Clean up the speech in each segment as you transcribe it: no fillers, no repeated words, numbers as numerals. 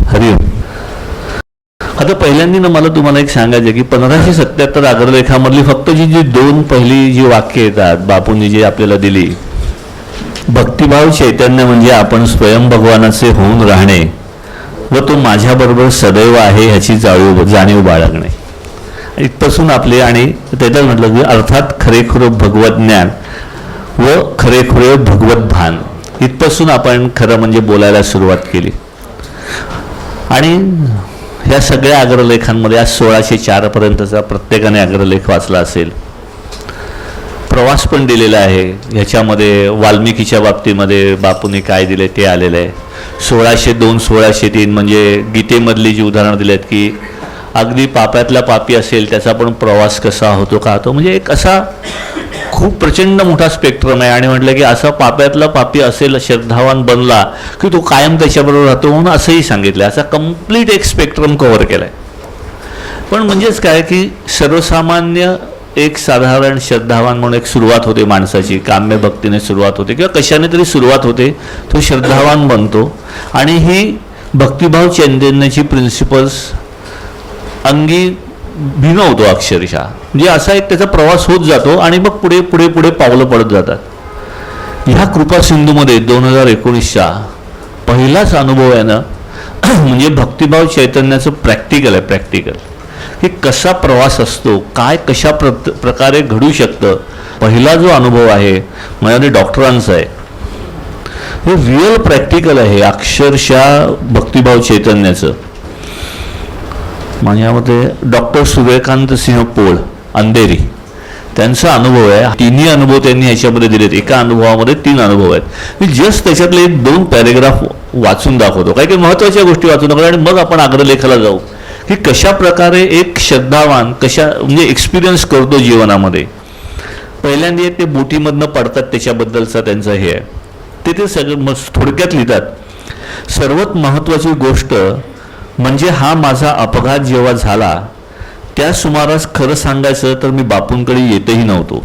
हरिओम. आता पहिल्यांदा मला तुम्हाला एक सांगायचं की 1577 अग्रलेखामधली फक्त जी दोन पहिली जी वाक्य येतात बापूंनी जी आपल्याला दिली, भक्तिभाव चैतन्य म्हणजे आपण स्वयं भगवानाचे होऊन राहणे व तो माझ्याबरोबर सदैव आहे ह्याची जाणीव बाळगणे, इथपासून आपले. आणि त्याच्यात म्हटलं की अर्थात खरेखुरं भगवत ज्ञान व खरेखुरे भगवत भान, इथपासून आपण खरं म्हणजे बोलायला सुरुवात केली. आणि ह्या सगळ्या अग्रलेखांमध्ये आज 1604 पर्यंतचा प्रत्येकाने अग्रलेख वाचला असेल. प्रवास पण दिलेला आहे. ह्याच्यामध्ये वाल्मिकीच्या बाबतीमध्ये बापूंनी काय दिले ते आलेलं आहे. 1602 1603 म्हणजे गीतेमधली जी उदाहरणं दिली आहेत की अगदी पाप्यातला पापी असेल त्याचा पण प्रवास कसा होतो का होतो, म्हणजे एक असा खूप प्रचंड मोठा स्पेक्ट्रम आहे. आणि म्हटलं की असा पाप्यातला पापी असेल श्रद्धावान बनला की तो कायम त्याच्याबरोबर राहतो म्हणून असंही सांगितलं. असा कम्प्लीट एक स्पेक्ट्रम कव्हर केला आहे. पण म्हणजेच काय की सर्वसामान्य एक साधारण श्रद्धावान म्हणून एक सुरुवात होते माणसाची, काम्य भक्तीने सुरुवात होते किंवा कशाने तरी सुरुवात होते, तो श्रद्धावान बनतो. आणि ही भक्तिभाव चैतन्याची प्रिन्सिपल्स अंगी भिनवतो अक्षरशः. म्हणजे असा एक त्याचा प्रवास होत जातो आणि मग पुढे पुढे पुढे पावलं पडत जातात. ह्या कृपा सिंधूमध्ये 2019चा पहिलाच अनुभव आहे ना म्हणजे भक्तिभाव चैतन्याचं प्रॅक्टिकल आहे. प्रॅक्टिकल की कसा प्रवास असतो, काय कशा प्रकारे घडू शकतं, पहिला जो अनुभव आहे माझ्या डॉक्टरांचा आहे. हे रिअल प्रॅक्टिकल आहे अक्षरशः भक्तिभाव चैतन्याचं. माझ्यामध्ये डॉक्टर सूर्यकांत सिंह पोळ अंधेरी त्यांचा अनुभव आहे. तिन्ही अनुभव त्यांनी ह्याच्यामध्ये दिलेत. एका अनुभवामध्ये 3 अनुभव आहेत. मी जस्ट त्याच्यातले 2 पॅरेग्राफ वाचून दाखवतो, काही काही महत्त्वाच्या गोष्टी वाचून दाखवतो आणि मग आपण अग्रलेखाला जाऊ की कशा प्रकारे एक श्रद्धावान म्हणजे एक्सपिरियन्स करतो जीवनामध्ये. पहिल्यांदा ते बोटीमधनं पडतात त्याच्याबद्दलचा त्यांचं हे आहे. ते सगळं थोडक्यात लिहितात. सर्वात महत्त्वाची गोष्ट म्हणजे हा माझा अपघात जेव्हा झाला त्या सुमारास खरं सांगायचं तर मी बापूंकडे येतही नव्हतो.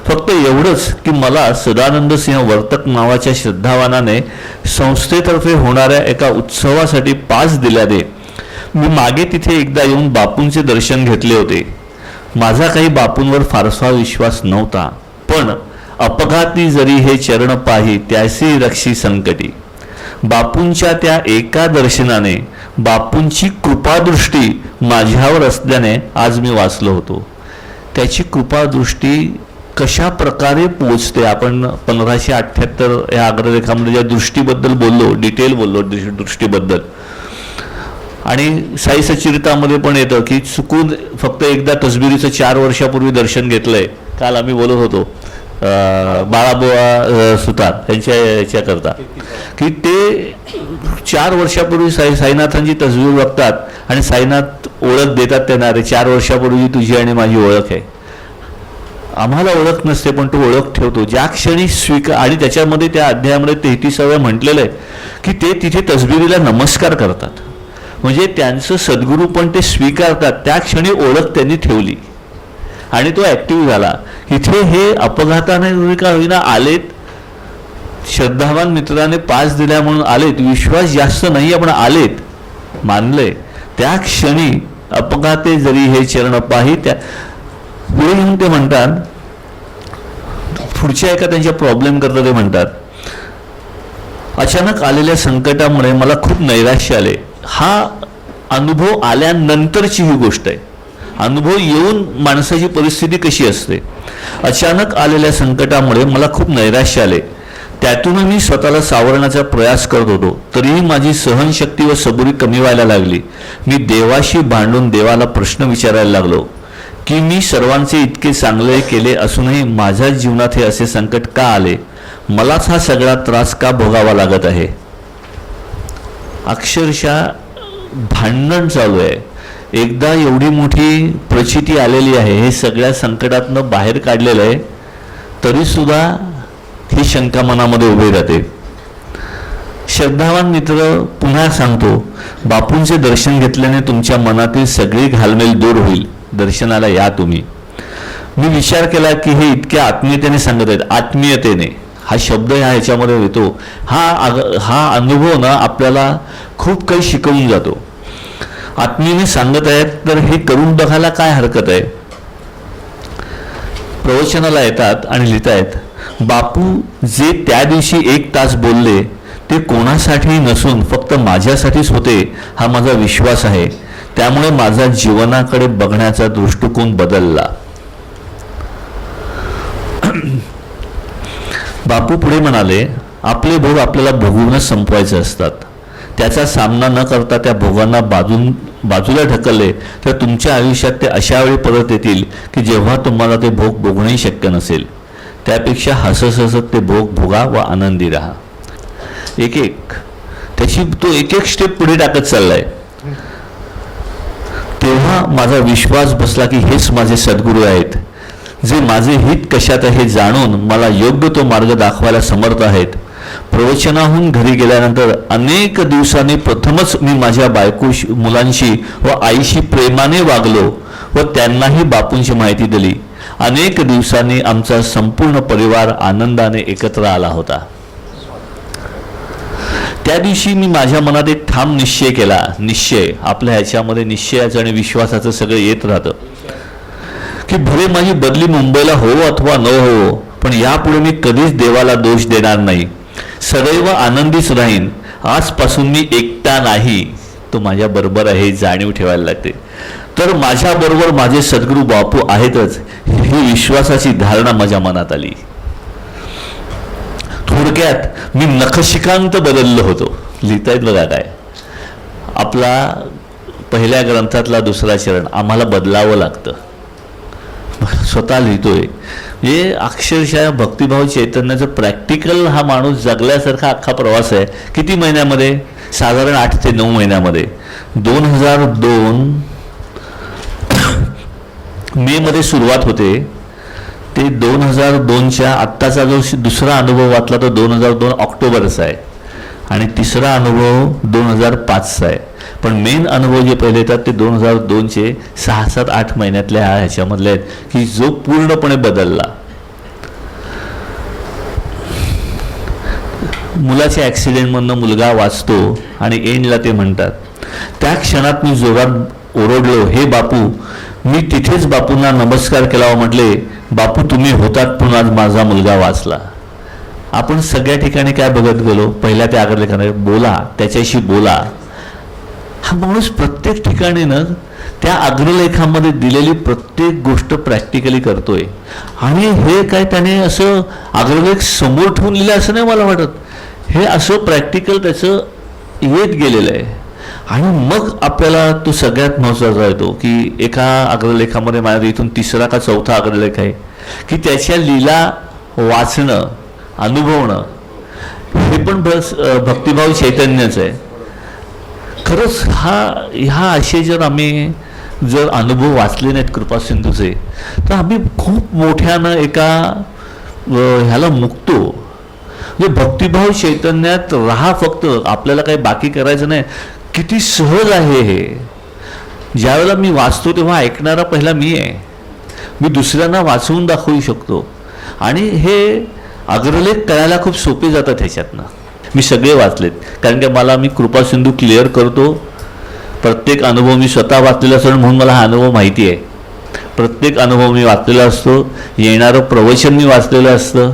फक्त एवढंच की मला सदानंद सिंह वर्तक नावाच्या श्रद्धावानाने संस्थेतर्फे होणाऱ्या एका उत्सवासाठी पास दिल्याने मी मागे तिथे एकदा येऊन बापूंचे दर्शन घेतले होते. माझा काही बापूंवर फारसा विश्वास नव्हता, पण अपघाती जरी हे चरण पाही त्यासी रक्षी संकटी. बापूंच्या त्या एका दर्शनाने बापूंची कृपादृष्टी माझ्यावर असल्याने आज मी वाचलो होतो. त्याची कृपादृष्टी कशा प्रकारे पोचते. आपण 1578 या अग्रलेखामध्ये ज्या दृष्टीबद्दल बोललो, डिटेल बोललो दृष्टीबद्दल, आणि साई सच्चरितामध्ये पण येतं की चुकून फक्त एकदा तसबिरीचं 4 वर्षापूर्वी दर्शन घेतलंय. काल आम्ही बोलत होतो बाळाबुवा सुतार त्यांच्या याच्याकरता की ते 4 वर्षापूर्वी साईनाथांची तसबीर बघतात आणि साईनाथ ओळख देतात त्यांना, अरे 4 वर्षापूर्वी तुझी आणि माझी ओळख आहे. आम्हाला ओळख नसते पण तो ओळख ठेवतो ज्या क्षणी स्वीकार. आणि त्याच्यामध्ये त्या अध्यायामध्ये 33व्या म्हटलेलं आहे की ते तिथे तसबिरीला नमस्कार करतात, म्हणजे त्यांचं सद्गुरू पण ते स्वीकारतात. त्या क्षणी ओळख त्यांनी ठेवली आणि तो ॲक्टिव्ह झाला. इथे हे अपघाताने का होईना आलेत, श्रद्धावान मित्राने पास दिल्या म्हणून आलेत, विश्वास जास्त नाही आपण आलेत, मानलंय. त्या क्षणी अपघाते जरी हे चरण पाही त्या पुढे येऊन ते म्हणतात, पुढच्या एका त्यांच्या प्रॉब्लेम करता ते म्हणतात, अचानक आलेल्या संकटामुळे मला खूप नैराश्य आले. हा अनुभव आल्यानंतरची ही गोष्ट आहे. अनुभव येऊन माणसाची परिस्थिती कशी असते. अचानक आलेल्या संकटामुळे मला खूप नैराश्य आले. त्यातून मी स्वतःला सावरण्याचा प्रयास करत होतो, तरीही माझी सहनशक्ती व सबुरी कमी व्हायला लागली. मी देवाशी भांडून देवाला प्रश्न विचारायला लागलो की मी सर्वांचे इतके चांगले केले असूनही माझ्या जीवनात हे असे संकट का आले, मलाच हा सगळा त्रास का भोगावा लागत आहे. अक्षरशः भांडण चालू आहे. एकदा एवढी मोठी प्रचिती आलेली आहे, हे सगळ्या संकटातनं बाहेर काढलेलं आहे, तरीसुद्धा ही शंका मनामध्ये उभी राहते. श्रद्धावान मित्र पुन्हा सांगतो, बापूंचे दर्शन घेतल्याने तुमच्या मनातील सगळी घालमेल दूर होईल. दर्शनाला या तुम्ही. मी विचार केला की हे इतक्या आत्मीयतेने सांगत आहेत. आत्मीयतेने हा शब्द ह्याच्यामध्ये येतो. हा अनुभव ना आपल्याला खूप काही शिकवून जातो. आत्मीयने सांगत आहेत तर हे करून बघायला काय हरकत आहे. प्रवचनाला येतात आणि लिहितायत, बापू जे त्या दिवशी 1 तास बोलले ते कोणासाठी नसून फक्त माझ्यासाठीच होते हा माझा विश्वास आहे. त्यामुळे माझा जीवनाकडे बघण्याचा दृष्टिकोन बदलला. बापू पुढे म्हणाले, आपले भोग आपल्याला भोगूनच संपवायचे असतात. त्याचा सामना न करता त्या भोगांना बाजूला ढकलले तर तुमच्या आयुष्यात ते अशा वेळी परत येतील की जेव्हा तुम्हाला ते भोग भोगणंही शक्य नसेल. त्यापेक्षा हसत हसत ते भोग भोगा व आनंदी राहा. तो एक स्टेप पुढे टाकत चाललाय. तेव्हा माझा विश्वास बसला की हेच माझे सद्गुरू आहेत, जे माझे हित कशात आहे जाणून मला योग्य तो मार्ग दाखवायला समर्थ आहेत. प्रवचनाहून घरी गेल्यानंतर अनेक दिवसांनी प्रथमच मी माझ्या बायकोशी, मुलांशी व आईशी प्रेमाने वागलो व त्यांनाही बापूंची माहिती दिली. अनेक दिवसांनी आमचा संपूर्ण परिवार आनंदाने एकत्र आला होता. त्या दिवशी मी माझ्या मनात एक ठाम निश्चय केला. निश्चय आपल्या ह्याच्यामध्ये निश्चयाचं आणि विश्वासाचं सगळं येत राहतं की भले माझी बदली मुंबईला हो अथवा न हो, पण यापुढे मी कधीच देवाला दोष देणार नाही. सदैव आनंदीच राहीन. आजपासून मी एकटा नाही, तो माझ्या बरोबर आहे जाणीव ठेवायला लागते. तर माझ्याबरोबर माझे सद्गुरू बापू आहेतच ही विश्वासाची धारणा माझ्या मनात आली. थोडक्यात मी नखशिकांत बदललो होतो. लिहितायत बघा काय, आपला पहिल्या ग्रंथातला 2रा चरण आम्हाला बदलावं लागतं. स्वतः लिहितोय म्हणजे अक्षरशः भक्तिभाव चैतन्याचं प्रॅक्टिकल हा माणूस जगल्यासारखा अख्खा प्रवास आहे. किती महिन्यामध्ये? साधारण 8 ते 9 महिन्यामध्ये. 2002 मे मध्ये सुरुवात होते ते 2002च्या आत्ताचा जो 2रा अनुभव वाचला तो 2002 ऑक्टोबरचा आहे आणि 3रा अनुभव 2005चा आहे. पण मेन अनुभव जे पहिले येतात ते 2002चे 6, 7, 8 महिन्यातल्या ह्याच्यामधले आहेत की जो पूर्णपणे बदलला. मुलाच्या ॲक्सिडेंटमधनं मुलगा वाचतो आणि एंडला ते म्हणतात, त्या क्षणात मी जोरात ओरडलो, हे बापू. मी तिथेच बापूंना नमस्कार केला व म्हटले, बापू तुम्ही होतात पण आज माझा मुलगा वाचला. आपण सगळ्या ठिकाणी काय बघत गेलो, पहिल्या त्या अग्रलेखाने बोला, त्याच्याशी बोला. हा माणूस प्रत्येक ठिकाणी ना त्या अग्रलेखामध्ये दिलेली प्रत्येक गोष्ट प्रॅक्टिकली करतोय. आणि हे काय त्याने असं अग्रलेख समोर ठेवून लिहिलं असं नाही मला वाटत. हे असं प्रॅक्टिकल त्याचं येत गेलेलं आहे. आणि मग आपल्याला तो सगळ्यात महत्त्वाचा येतो की एका अग्रलेखामध्ये माझ्या इथून 3रा का 4था अग्रलेख आहे की त्याच्या लीला वाचणं, अनुभवणं हे पण भक्तिभाव चैतन्यच आहे. खरंच ह्या असे जर अनुभव वाचले नाहीत कृपा सिंधूचे तर आम्ही खूप मोठ्यानं एका ह्याला मुक्तो. म्हणजे भक्तिभाव चैतन्यात राहा, फक्त आपल्याला काही बाकी करायचं नाही. किती सहज आहे हे. ज्यावेळेला मी वाचतो तेव्हा ऐकणारा पहिला मी आहे. मी दुसऱ्यांना वाचवून दाखवू शकतो आणि हे अग्रलेख करायला खूप सोपे जातात ह्याच्यातनं. मी सगळे वाचलेत कारण की मी कृपा सिंधू क्लिअर करतो. प्रत्येक अनुभव मी स्वतः वाचलेला असतो म्हणून मला हा अनुभव माहिती आहे. प्रत्येक अनुभव मी वाचलेला असतो. येणारं प्रवचन मी वाचलेलं असतं.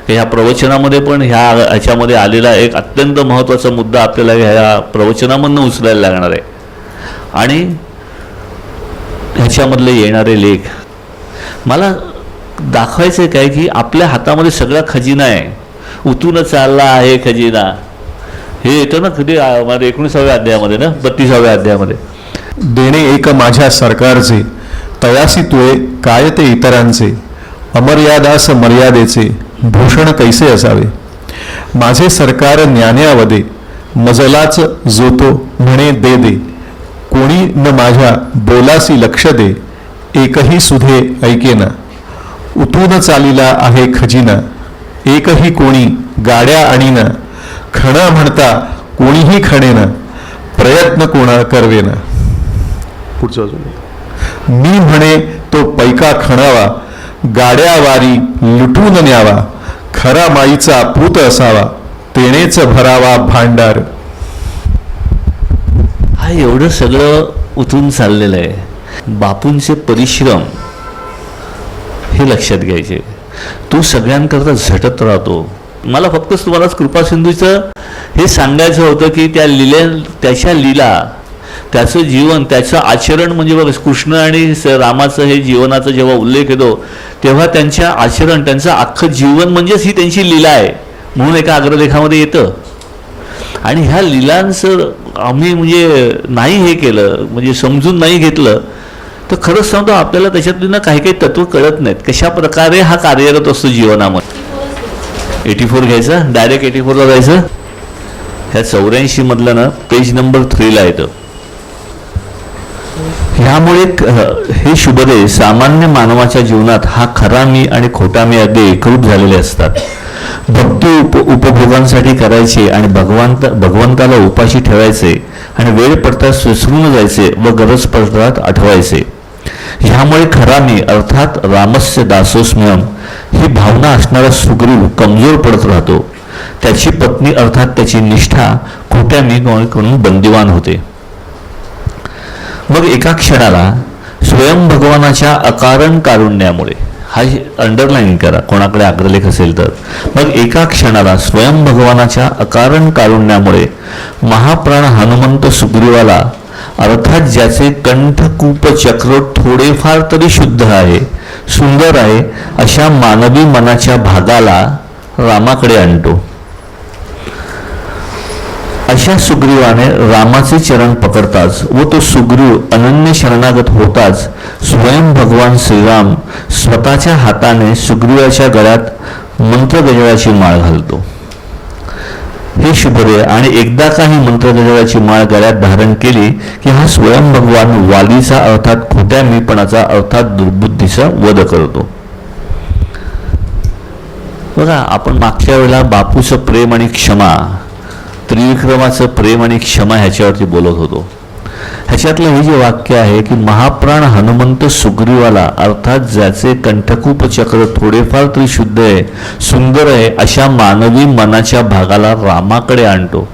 ह्या प्रवचनामध्ये पण ह्याच्यामध्ये आलेला एक अत्यंत महत्त्वाचा मुद्दा आपल्याला ह्या प्रवचनामधनं उचलायला लागणार आहे. आणि ह्याच्यामधले येणारे लेख मला दाखवायचं आहे काय की आपल्या हातामध्ये सगळा खजिना आहे. उतून चालला आहे खजिना, हे येतं ना कधी 19व्या अध्यायामध्ये ना 32व्या अध्यायामध्ये. देणे एक माझ्या सरकारचे, तयासी तुळे काय ते इतरांचे, अमर्यादास मर्यादेचे भूषण कैसे असावे. माझे सरकार ज्ञान्यावदे, मजलाच जोतो म्हणे दे दे. कोणी न माझ्या बोलासी लक्ष दे, एकही सुधे ऐकेना. उतून चालिला आहे खजिना, एकही कोणी गाड्या आणीना. खणा म्हणता कोणीही खणेना, प्रयत्न कोणा करवेना. पुढचं मी म्हणे तो पैका खणावा, गाड्यावारी लुटून न्यावा. खरा माईचा पूत असावा, तेनेच भरावा भांडार. हा एवढं सगळं उतरून चाललेलं आहे. बापूंचे परिश्रम हे लक्षात घ्यायचे. तो सगळ्यांकरता झटत राहतो. मला फक्त तुम्हाला कृपा सिंधूचं हे सांगायचं होतं की त्याच्या लीला, त्याचं जीवन, त्याचं आचरण, म्हणजे बघ कृष्ण आणि रामाचं हे जीवनाचा जेव्हा उल्लेख येतो तेव्हा त्यांच्या आचरण, त्यांचं अख्खं जीवन म्हणजेच ही त्यांची लीला आहे म्हणून एका अग्रलेखामध्ये येतं. आणि ह्या लीलांचं आम्ही म्हणजे नाही हे केलं, म्हणजे समजून नाही घेतलं तर खरंच सांगतो आपल्याला त्याच्यातली ना काही काही तत्व कळत नाहीत, कशा प्रकारे हा कार्यरत असतो जीवनामध्ये. 84 घ्यायचं, डायरेक्ट 84ला जायचं. ह्या 84 मधलं ना पेज नंबर 3ला येतं. ह्यामुळे हे शुभदे सामान्य मानवाच्या जीवनात हा खरा मी आणि खोटा मी अगदी एकरूप झालेले असतात. भक्ती उपभोगांसाठी करायचे आणि भगवंताला उपाशी ठेवायचे आणि वेळ पडताच विसरून जायचे व गरज पडतात आठवायचे. ह्यामुळे खरा मी अर्थात रामस्य दासोस्म्यम ही भावना असणारा सुग्रीव कमजोर पडत राहतो. त्याची पत्नी अर्थात त्याची निष्ठा खोट्या मी कडून बंदिवान होते. मग एका क्षणाला स्वयं भगवानाच्या अकारण कारुण्यामुळे, हा अंडरलाईन करा कोणाकडे अग्रलेख असेल तर, मग एका क्षणाला स्वयं भगवानाच्या अकारण कारुण्यामुळे महाप्राण हनुमंत सुग्रीवाला अर्थात ज्याचे कंठकूप चक्र थोडेफार तरी शुद्ध आहे, सुंदर आहे, अशा मानवी मनाच्या भागाला रामाकडे आणतो. अशा सुग्रीवाने रामाचे चरण पकडताच व तो सुग्रीव अनन्य शरणागत होताच स्वयं भगवान श्रीराम स्वतःच्या हाताने सुग्रीवाच्या गळ्यात मंत्रगजळाची माळ घालतो. हे शुभदे, आणि एकदा का ही मंत्रगजळाची माळ गळ्यात धारण केली की हा स्वयं भगवान वालीचा अर्थात खोट्या मीपणाचा अर्थात दुर्बुद्धीचा वध करतो. बघा, आपण मागच्या वेळेला बापूचं प्रेम आणि क्षमा, त्रिविक्रमाचं प्रेम आणि क्षमा ह्याच्यावरती बोलत होतो. ह्याच्यातलं हे जे वाक्य आहे की महाप्राण हनुमंत सुग्रीवाला अर्थात ज्याचे कंठकूप चक्र थोडेफार तरी शुद्ध आहे, सुंदर आहे, अशा मानवी मनाच्या भागाला रामाकडे आणतो.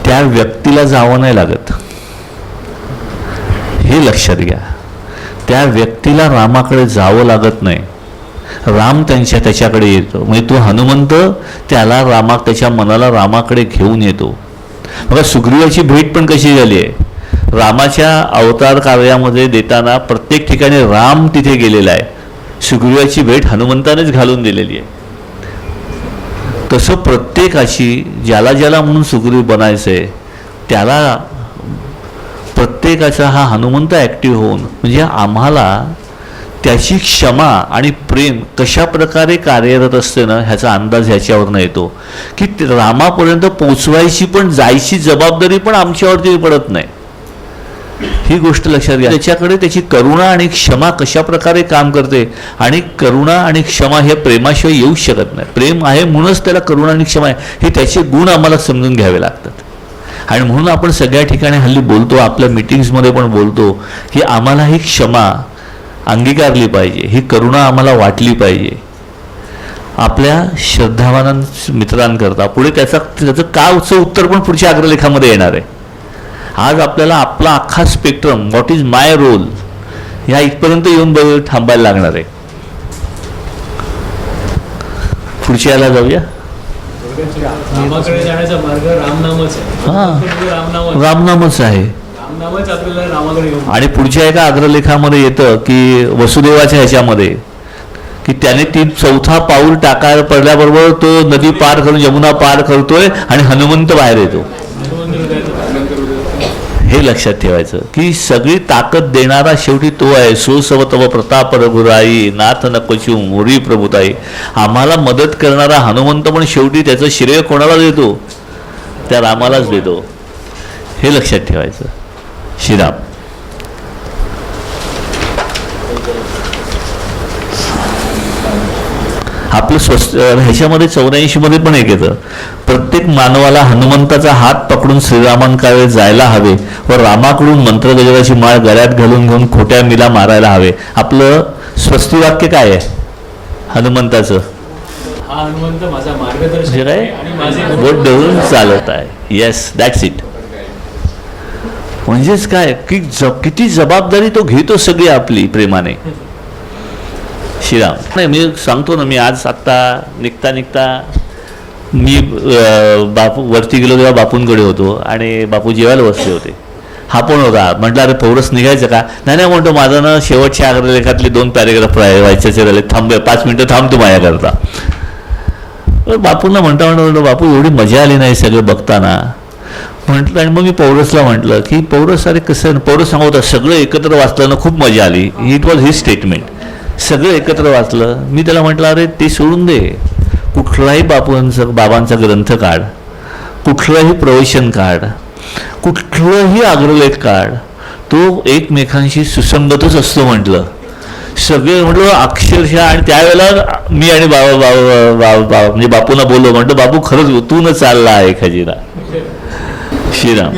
त्या व्यक्तीला जावं नाही लागत, हे लक्षात घ्या. त्या व्यक्तीला रामाकडे जावं लागत नाही, राम त्याच्याकडे येतो. म्हणजे तो हनुमंत त्याला त्याच्या मनाला रामाकडे घेऊन येतो. बघा, सुग्रीवाची भेट पण कशी झाली आहे. रामाच्या अवतार कार्यामध्ये देताना प्रत्येक ठिकाणी राम तिथे गेलेला आहे, सुग्रीवाची भेट हनुमंतानेच घालून दिलेली आहे. तसं प्रत्येकाची ज्याला ज्याला म्हणून सुग्रीव बनायचंय त्याला प्रत्येकाचा हा हनुमंत ॲक्टिव्ह होऊन, म्हणजे आम्हाला त्याची क्षमा आणि प्रेम कशा प्रकारे कार्यरत असते ना ह्याचा अंदाज ह्याच्यावरनं येतो की रामापर्यंत पोचवायची पण जायची जबाबदारी पण आमच्यावरती पडत नाही. ही गोष्ट लक्षात घ्या. त्याच्याकडे त्याची करुणा आणि क्षमा कशा प्रकारे काम करते, आणि करुणा आणि क्षमा हे प्रेमाशिवाय येऊ शकत नाही. प्रेम आहे म्हणूनच त्याला करुणा आणि क्षमा आहे, हे त्याचे गुण आम्हाला समजून घ्यावे लागतात. आणि म्हणून आपण सगळ्या ठिकाणी हल्ली बोलतो, आपल्या मिटिंग्समध्ये पण बोलतो की आम्हाला ही क्षमा अंगीकारली पाहिजे, ही करुणा आम्हाला वाटली पाहिजे आपल्या श्रद्धावान मित्रांकरता. पुढे त्याचं काचं उत्तर पण पुढच्या अग्रलेखामध्ये येणार आहे. आज आपल्याला आपला अख्खा spectrum, what is my role, ह्या इथपर्यंत येऊन थांबायला लागणार आहे. पुढच्या याला जाऊया. रामाकडे जाण्याचा मार्ग रामनामच आहे. हां, रामनामच आहे. आपल्याला रामाकडे घेऊन. आणि पुढच्या एका अग्रलेखामध्ये येतं की वसुदेवाच्या ह्याच्यामध्ये की त्याने 4था पाऊल टाकायला पडल्याबरोबर तो नदी पार करून यमुना पार करतोय आणि हनुमंत बाहेर येतो. हे लक्षात ठेवायचं की सगळी ताकद देणारा शेवटी तो आहे. सो सव तव प्रताप रघुराई नाथ नकोचू मोरी प्रभुताई. आम्हाला मदत करणारा हनुमंत पण शेवटी त्याचं श्रेय कोणाला देतो, त्या रामालाच देतो. हे लक्षात ठेवायचं. श्रीराम. आपलं ह्याच्यामध्ये 84 मध्ये पण एक येतं, प्रत्येक मानवाला हनुमंताचा हात पकडून श्रीरामांकडे जायला हवे व रामाकडून मंत्रगजराची माळ गळ्यात घालून घेऊन खोट्या मिला मारायला हवे. आपलं स्वस्ती वाक्य काय आहे हनुमंताचं? हा हनुमंत माझा मार्गदर्शक म्हणजे काय आणि माझे बोट धरून चालत आहे. Yes, that's it. म्हणजेच काय की किती जबाबदारी तो घेतो सगळी आपली प्रेमाने. श्रीराम नाही मी सांगतो ना, मी आज आत्ता निघता मी बापू वरती गेलो तेव्हा बापूंकडे होतो आणि बापू जेवायला बसले होते. हा पण होता. म्हटलं अरे पौरस निघायचं का? नाही म्हणतो माझं ना शेवटच्या अग्रलेखातले 2 पॅरेग्राफ व्हायचे राहिले, 5 मिनिटं थांबतो माझ्याकरता. बापूंना म्हणतो बापू एवढी मजा आली नाही सगळं बघताना म्हटलं. आणि मग मी पौरसला म्हटलं की पौरस अरे कसं, पौरस सांगत होता सगळं एकत्र वाचलं ना खूप मजा आली. It was his statement. सगळं एकत्र वाचलं. मी त्याला म्हटलं अरे ते सोडून दे, कुठलाही बाबांचा ग्रंथ काढ, कुठलंही प्रवचन काढ, कुठलंही अग्रलेख काढ, तो एकमेकांशी सुसंगतच असतो म्हटलं. सगळे म्हटलं अक्षरशः. आणि त्यावेळेला मी आणि बाबा म्हणजे बापूंना बोललो, म्हटलं बापू खरंच उतूनच चालला आहे खजिना. श्रीराम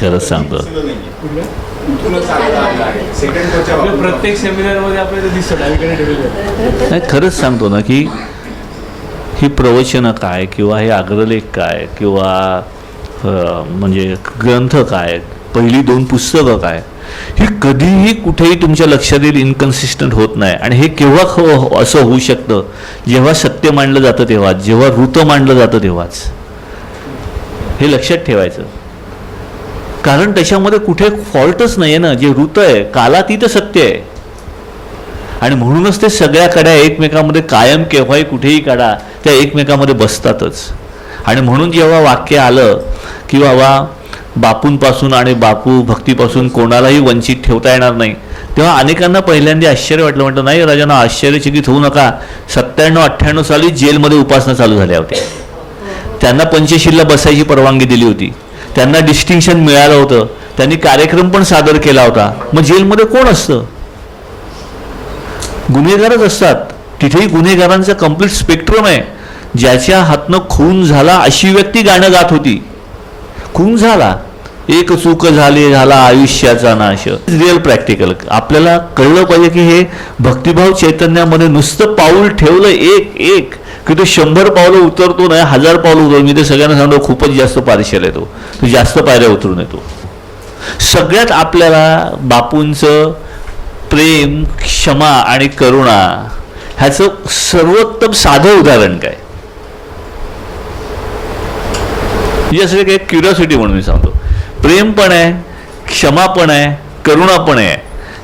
खरंच सांगतो. प्रत्येक सेमिनार मध्ये आपल्याला दिसतं डावीकडे ठेवलेलं. नाही खरंच सांगतो ना की ही प्रवचनं काय किंवा हे अग्रलेख काय किंवा म्हणजे ग्रंथ काय, पहिली 2 पुस्तकं काय, ही कधीही कुठेही तुमच्या लक्षात येईल इनकन्सिस्टंट होत नाही. आणि हे केव्हा असं होऊ शकतं, जेव्हा सत्य मांडलं जातं तेव्हा, जेव्हा ऋत मांडलं जातं तेव्हाच. हे लक्षात ठेवायचं. कारण त्याच्यामध्ये कुठे फॉल्टच नाही आहे ना. जे ऋत आहे कालातीत सत्य आहे. आणि म्हणूनच ते सगळ्या कड्या एकमेकामध्ये कायम केव्हाही कुठेही काढा त्या एकमेकामध्ये बसतातच. आणि म्हणून जेव्हा वाक्य आलं की बाबा बापूंपासून आणि बापू भक्तीपासून कोणालाही वंचित ठेवता येणार नाही, तेव्हा अनेकांना पहिल्यांदा आश्चर्य वाटलं. म्हटलं नाही राजांना आश्चर्यचकित होऊ नका. 97-98 साली जेलमध्ये उपासना चालू झाल्या होत्या. त्यांना पंचशीलला बसायची परवानगी दिली होती, त्यांना डिस्टिंक्शन मिळालं होतं, त्यांनी कार्यक्रम पण सादर केला होता. मग जेलमध्ये कोण असतं? गुन्हेगारच असतात. तिथेही गुन्हेगारांचा कम्प्लीट स्पेक्ट्रम आहे. ज्याच्या हातनं खून झाला अशी व्यक्ती गाणं गात होती. खून झाला, एक चूक झाला आयुष्याचा नाश. रिअल प्रॅक्टिकल आपल्याला कळलं पाहिजे की हे भक्तिभाव चैतन्यामध्ये नुसतं पाऊल ठेवलं एक की तो 100 पावलं उतरतो नाही, 1000 पावलं उतरतो. मी ते सगळ्यांना सांगतो खूपच जास्त पार्शियल येतो, तो जास्त पायऱ्या उतरून येतो. सगळ्यात आपल्याला बापूंचं प्रेम, क्षमा आणि करुणा ह्याचं सर्वोत्तम साधं उदाहरण काय? असं एक क्युरिओसिटी म्हणून मी सांगतो. प्रेम पण आहे, क्षमा पण आहे, करुणा पण आहे.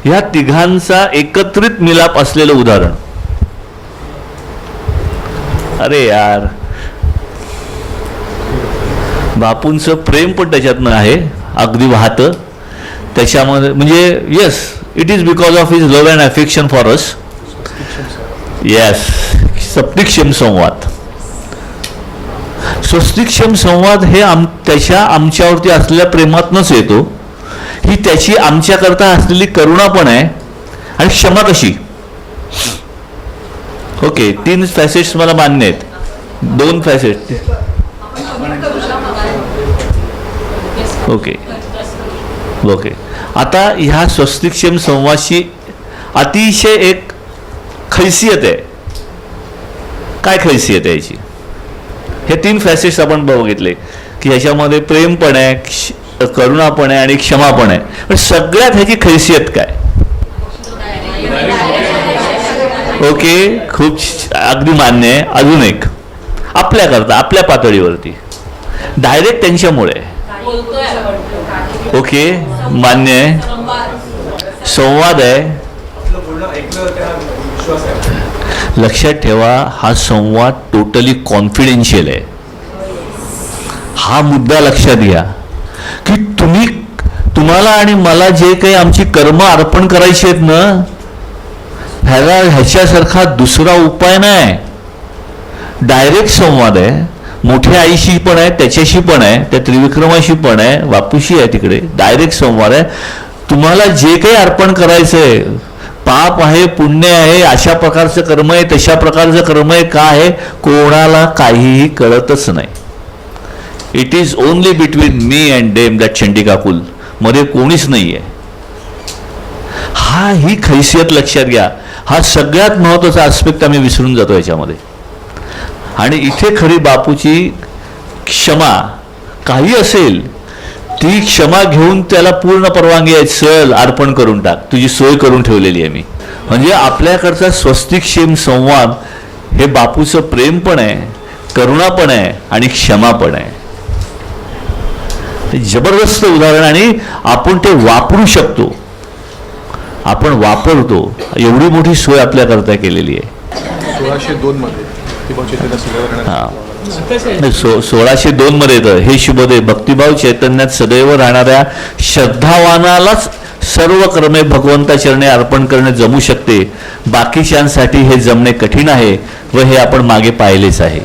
ह्या तिघांचा एकत्रित मिलाप असलेलं उदाहरण. अरे यार, बापूंचं प्रेम पण त्याच्यातनं आहे, अगदी वाहतं त्याच्यामध्ये. म्हणजे yes, it is because of his love and affection for us. Yes, सप्तिक्षम संवाद. स्वस्तिक्षम संवाद हे त्याच्या आमच्यावरती असलेल्या प्रेमातनंच येतो. ही त्याची आमच्याकरता असलेली करुणा पण आहे. आणि क्षमा कशी? ओके, 3 फॅसेट्स मला मान्य आहेत. 2 फॅसेट ओके. आता ह्या स्वस्तिक्षम संवादची अतिशय एक खैसियत आहे. काय खैसियत आहे याची? हे 3 फॅसेट्स आपण बघितले की ह्याच्यामध्ये प्रेम पण आहे, करुणा पण आहे आणि क्षमा पण आहे. पण सगळ्यात ह्याची खैसियत काय? ओके, खूप अगदी मान्य आहे. अजून एक आपल्याकरता आपल्या पातळीवरती डायरेक्ट त्यांच्यामुळे. ओके, मान्य आहे. संवाद आहे. लक्षात ठेवा, हा संवाद टोटली कॉन्फिडेन्शियल आहे. हा मुद्दा लक्षात घ्या की तुम्हाला आणि मला जे काही आमची कर्म अर्पण करायची आहेत ना, ह्याच्यासारखा दुसरा उपाय नाही. डायरेक्ट संवाद आहे. मोठ्या आईशी पण आहे, त्याच्याशी पण आहे, त्या त्रिविक्रमाशी पण आहे, बापूशी आहे. तिकडे डायरेक्ट संवाद आहे. तुम्हाला जे काही अर्पण करायचंय, पाप आहे, पुण्य आहे, अशा प्रकारचं कर्म आहे, तशा प्रकारचं कर्म आहे, का आहे, कोणाला काहीही कळतच नाही. It is only between me and डेम दॅट चंडिकाकुल. मध्ये कोणीच नाही आहे. ही खैसियत लक्षात घ्या. हा सगळ्यात महत्त्वाचा आस्पेक्ट आम्ही विसरून जातो याच्यामध्ये. आणि इथे खरी बापूची क्षमा काही असेल ती क्षमा घेऊन त्याला पूर्ण परवानगी आहे, चल अर्पण करून टाक, तुझी सोय करून ठेवलेली आहे मी. म्हणजे आपल्याकडचा स्वस्तिक्षेम संवाद हे बापूचं प्रेम पण आहे, करुणा पण आहे आणि क्षमा पण आहे. हे जबरदस्त उदाहरण आणि आपण ते वापरू शकतो, आपण वापरतो. एवढी मोठी सोय आपल्याकरता केलेली आहे. 1602 मध्ये हा 1602 मध्ये येतं हे शुभदे भक्तिभाव चैतन्यात सदैव राहणाऱ्या श्रद्धावानालाच सर्व कर्मे भगवंता चरणे अर्पण करणे जमू शकते, बाकीच्यांसाठी हे जमणे कठीण आहे व हे आपण मागे पाहिलेच आहे.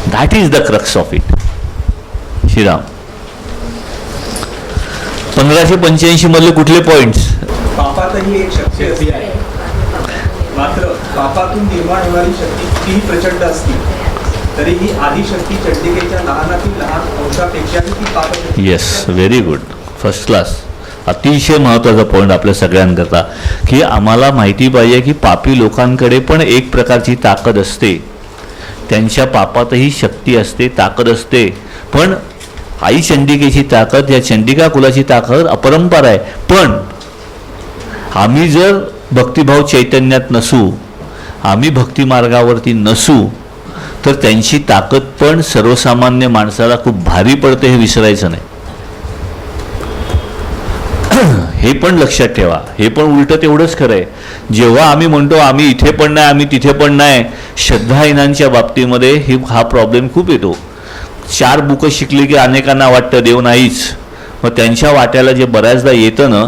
That is the crux of it. Shriram 1585 मधले कुठले पॉइंट्स? पापातही एक शक्ती असते, मात्र पापातून निर्माण होणारी शक्ती कितीही प्रचंड असती तरीही आदिशक्ती चंडिकेच्या लहानातील लहान अंशापेक्षाही ती पापशक्ती. Yes, very good, first class. अतिशय महत्त्वाचा पॉईंट आपल्या सगळ्यांकरता की आम्हाला माहिती पाहिजे की पापी लोकांकडे पण एक प्रकारची ताकद असते, त्यांच्या पापातही शक्ती असते, ताकद असते. पण आई चंडिकेची ताकद, या चंडिका कुलाची ताकद अपरंपार आहे. पण आम्ही जर भक्तिभाव चैतन्यात नसू, आम्ही भक्ती मार्गावरती नसू, तर त्यांची ताकद पण सर्वसामान्य माणसाला खूप भारी पडते, हे विसरायचं नाही. हे पण लक्षात ठेवा. हे पण उलटं तेवढंच खरं आहे. जेव्हा आम्ही म्हणतो आम्ही इथे पण नाही, आम्ही तिथे पण नाही, श्रद्धाहीनांच्या बाबतीमध्ये हा प्रॉब्लेम खूप येतो. 4 बुकं शिकली की अनेकांना वाटतं देव नाहीच, मग त्यांच्या वाट्याला जे बऱ्याचदा येतं ना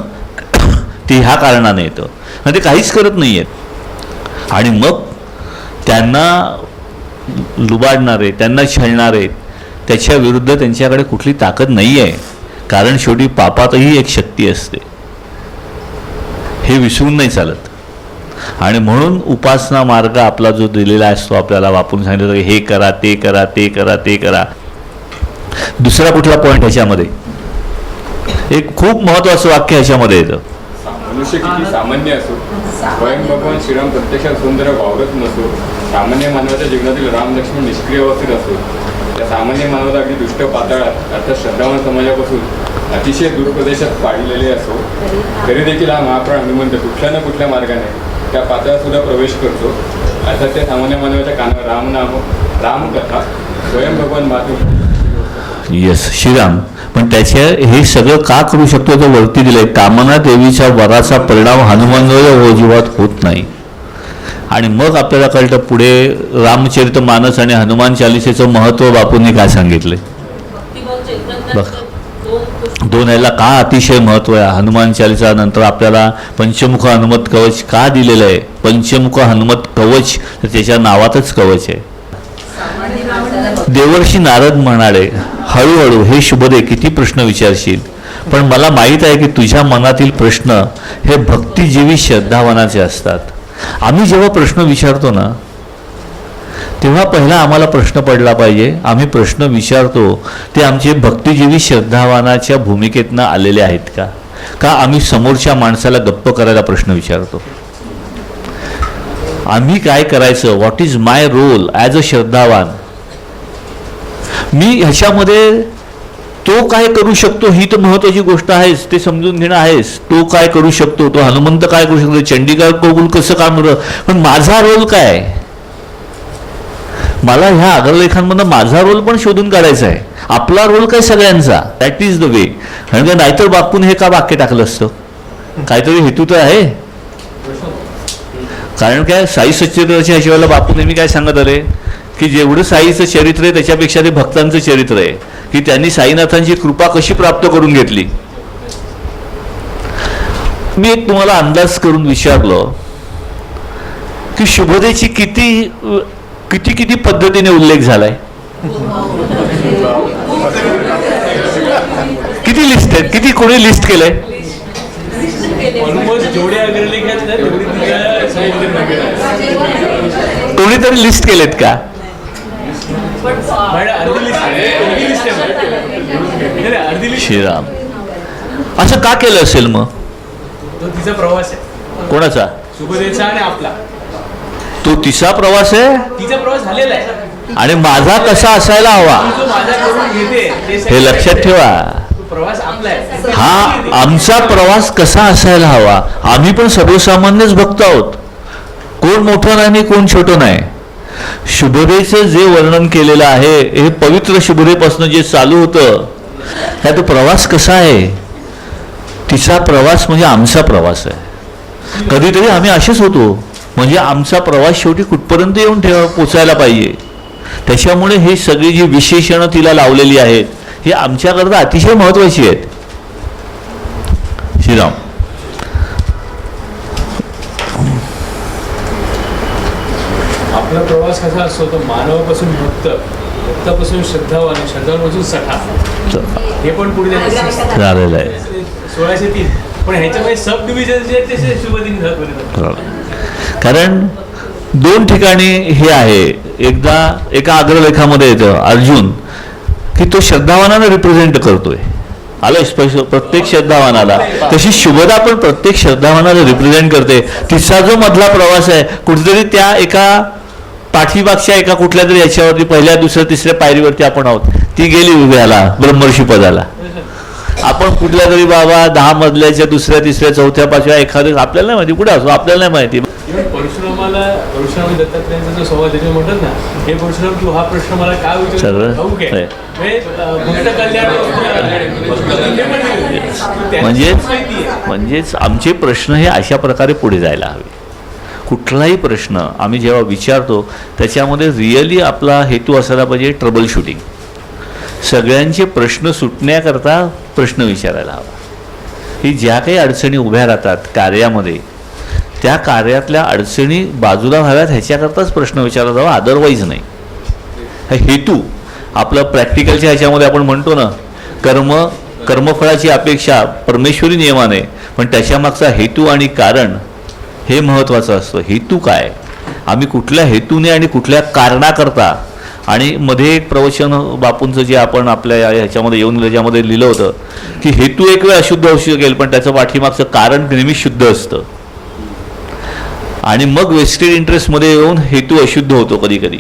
ते ह्या कारणाने येतं, आणि ते काहीच करत नाही आहेत. आणि मग त्यांना लुबाडणारे, त्यांना छळणारे, त्याच्या विरुद्ध त्यांच्याकडे कुठली ताकद नाही आहे. कारण शेवटी पापातही एक शक्ती असते, हे विसरून नाही चालत. आणि म्हणून उपासना मार्ग आपला जो दिलेला असतो, आपल्याला वापरून सांगितलं हे करा, ते करा, ते करा, ते करा. दुसरा कुठला पॉईंट ह्याच्यामध्ये? एक खूप महत्वाचं वाक्य ह्याच्यामध्ये येतं. मनुष्य किती सामान्य असो, स्वयं भगवान श्रीराम प्रत्यक्षात सुंदर वावरत नसो, सामान्य मानवाच्या जीवनातील राम लक्ष्मण निष्क्रिय अवस्थेत असो, त्या सामान्य मानवाला अगदी दुष्ट पातळात अर्थात श्रद्धावान समाजापासून अतिशय दूरप्रदेशात पाडलेले असो, तरी देखील हा महाप्राण हनुमंत कुठल्या ना कुठल्या मार्गाने त्या पातळात सुद्धा प्रवेश करतो. अर्थात त्या सामान्य मानवाच्या कानावर रामनाम, रामकथा, स्वयं भगवान मातृ. येस, श्रीराम. पण त्याच्या हे सगळं का करू शकतो तो वरती दिलंय, कामना देवीच्या वराचा परिणाम हनुमानवर अजिबात होत नाही. आणि मग आपल्याला कळतं पुढे रामचरित मानस आणि हनुमान चालिसेचं महत्त्व बापूंनी काय सांगितले बघ. 2 ह्याला का अतिशय महत्त्व आहे. हनुमान चालिसा नंतर आपल्याला पंचमुख हनुमत कवच का दिलेलं आहे? पंचमुख हनुमत कवच, तर त्याच्या नावातच कवच आहे. देवर्षी नारद म्हणाले, हळूहळू हे शुभदे किती प्रश्न विचारशील, पण मला माहीत आहे की तुझ्या मनातील प्रश्न हे भक्तिजीवी श्रद्धावानाचे असतात. आम्ही जेव्हा प्रश्न विचारतो ना तेव्हा पहिला आम्हाला प्रश्न पडला पाहिजे, आम्ही प्रश्न विचारतो ते आमचे भक्तिजीवी श्रद्धावानाच्या भूमिकेतनं आलेले आहेत का, का आम्ही समोरच्या माणसाला गप्प करायला प्रश्न विचारतो. आम्ही काय करायचं, what is my role as a श्रद्धावान, मी ह्याच्यामध्ये तो काय करू शकतो ही तर महत्वाची गोष्ट आहेच, ते समजून घेणं आहेच. तो काय करू शकतो, तो हनुमंत काय करू शकतो, चंडिका कोगुल कसं काम करतं, पण माझा रोल काय, मला ह्या अग्रलेखांमधून माझा रोल पण शोधून काढायचा आहे. आपला रोल काय सगळ्यांचा, दॅट इज द वे. म्हणजे नाहीतर बापून हे का वाक्य टाकलं असतं, काहीतरी हेतू तर आहे. कारण काय साई सच्चिदानंदाच्या ह्याच्या वेळेला बापू नेहमी काय सांगत आले की जेवढं साईचं चरित्र आहे त्याच्यापेक्षा ते भक्तांचं चरित्र आहे, की त्यांनी साईनाथांची कृपा कशी प्राप्त करून घेतली. मी एक तुम्हाला अंदाज करून विचारलं की शुभदेची किती किती किती पद्धतीने उल्लेख झालाय, किती लिस्ट आहेत, किती कोणी लिस्ट केलंय, ऑलमोस्ट जेवढे अग्रलेख आहेत ना तेवढी तुझ्या साहित्यात कोणीतरी लिस्ट केलेत का? श्रीराम असं का केलं असेल मग? तो तिचा प्रवास आहे, कोणाचा? शुभदेचा आणि आपला. तो तिसरा प्रवास आहे तिचा प्रवास झालेला आहे. आणि माझा कसा असायला हवा ती जो माझ्याकडून घेते ते सगळं हे लक्षात ठेवा. तो प्रवास आपला आहे. हा आमचा प्रवास कसा असायला हवा. आम्ही पण सर्वसामान्यच भक्त आहोत. कोण मोठं नाही आणि कोण छोटं नाही. शुभरेचं जे वर्णन केलेलं आहे हे पवित्र शुभरेपासून जे चालू होतं ह्या तो प्रवास कसा आहे. तिचा प्रवास म्हणजे आमचा प्रवास आहे. कधीतरी आम्ही असेच होतो. म्हणजे आमचा प्रवास शेवटी कुठपर्यंत येऊन पोचायला पाहिजे. त्याच्यामुळे ही सगळी जी विशेषणं तिला लावलेली आहेत ही आमच्याकरता अतिशय महत्वाची आहेत. श्रीराम. आपला प्रवास कसा असतो तो मानवापासून भक्त, भक्तापासून श्रद्धावान, श्रद्धावापासून सखा. हे पण पुढे झालेलं आहे. 1603. पण ह्याच्यामध्ये सब डिव्हिजन जे आहेत ते शुभदिन. कारण दोन ठिकाणी हे आहे. एकदा एका अग्रलेखामध्ये येतं अर्जुन की तो श्रद्धावानाला रिप्रेझेंट करतोय. आलं स्पष्ट. प्रत्येक श्रद्धावानाला तशी शुभदा पण प्रत्येक श्रद्धावानाला रिप्रेझेंट करते. तिचा जो मधला प्रवास आहे कुठेतरी त्या एका पाठीमागच्या एका कुठल्या तरी याच्यावरती पहिल्या दुसऱ्या तिसऱ्या पायरीवरती आपण आहोत. ती गेली उभ्याला ब्रह्मर्षी पदाला. आपण कुठल्या तरी बाबा 10 मजल्याच्या दुसऱ्या तिसऱ्या चौथ्या पाचव्या एखाद्या आपल्याला नाही माहिती कुठे असो आपल्याला नाही माहिती. परशुराम दत्तात्रयांचा जो संवाद त्याच्यात म्हणतात ना, हे परशुराम तू हा प्रश्न मला काय सगळं विचारतो. म्हणजेच आमचे प्रश्न हे अशा प्रकारे पुढे जायला हवे. कुठलाही प्रश्न आम्ही जेव्हा विचारतो त्याच्यामध्ये रिअली आपला हेतू असायला पाहिजे ट्रबल शूटिंग. सगळ्यांचे प्रश्न सुटण्याकरता प्रश्न विचारायला हवा. ही ज्या काही अडचणी उभ्या राहतात कार्यामध्ये त्या कार्यातल्या अडचणी बाजूला व्हाव्यात ह्याच्याकरताच प्रश्न विचारला जावा. अदरवाईज नाही. हेतू आपलं प्रॅक्टिकलच्या ह्याच्यामध्ये आपण म्हणतो ना कर्मफळाची अपेक्षा परमेश्वरी नियमाने, पण त्याच्यामागचा हेतू आणि कारण हे महत्त्वाचं असतं. हेतू काय, आम्ही कुठल्या हेतूने आणि कुठल्या कारणाकरता. आणि मध्ये एक प्रवचन बापूंचं जे आपण आपल्या ह्याच्यामध्ये येऊन त्याच्यामध्ये लिहिलं होतं की हेतू एक वेळ अशुद्ध असू शकेल पण त्याचं पाठीमागचं कारण नेहमी शुद्ध असतं. आणि मग वेस्टेड इंटरेस्टमध्ये येऊन हेतू अशुद्ध होतो. कधी कधी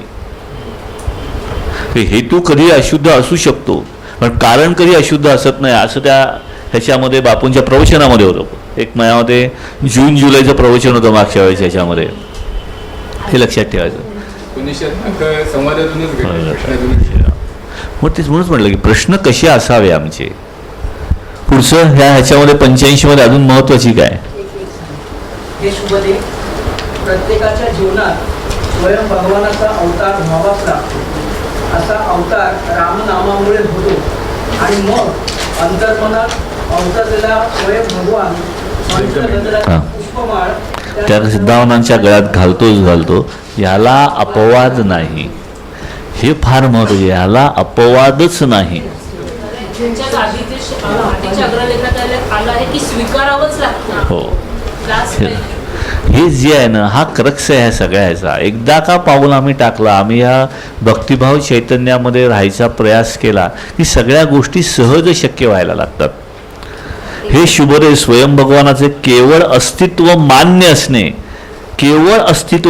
हेतू कधी अशुद्ध असू शकतो पण कारण कधी अशुद्ध असत नाही असं त्या ह्याच्यामध्ये बापूंच्या प्रवचनामध्ये होतं. एक महिन्यामध्ये जून जुलैचं प्रवचन होतं मागच्या वेळेस ह्याच्यामध्ये. हे लक्षात ठेवायचं. मग तेच म्हणूनच म्हटलं की प्रश्न कसे असावे आमचे. पुढचं ह्याच्यामध्ये 85 मध्ये अजून महत्वाची काय. हे शुभदे प्रत्येकाच्या जीवनात स्वयं भगवानाचा अवतार व्हावाच लागतो. असा अवतार रामनामामुळे होतो आणि मग अंतर्मनात अवतरलेला स्वयं भगवान पुष्पमाळ त्या सिद्धावनांच्या गळ्यात घालतो. याला अपवाद नाही. हे फार महत्त्वाचे. याला अपवादच नाही. हो. हे जे आहे ना हा क्रक्स आहे ह्या सगळ्याचा. एकदा का पाऊल आम्ही टाकला, आम्ही ह्या भक्तिभाव चैतन्यामध्ये राहायचा प्रयास केला की सगळ्या गोष्टी सहज शक्य व्हायला लागतात. हे शुभदे स्वयं भगवानाचे केवळ अस्तित्व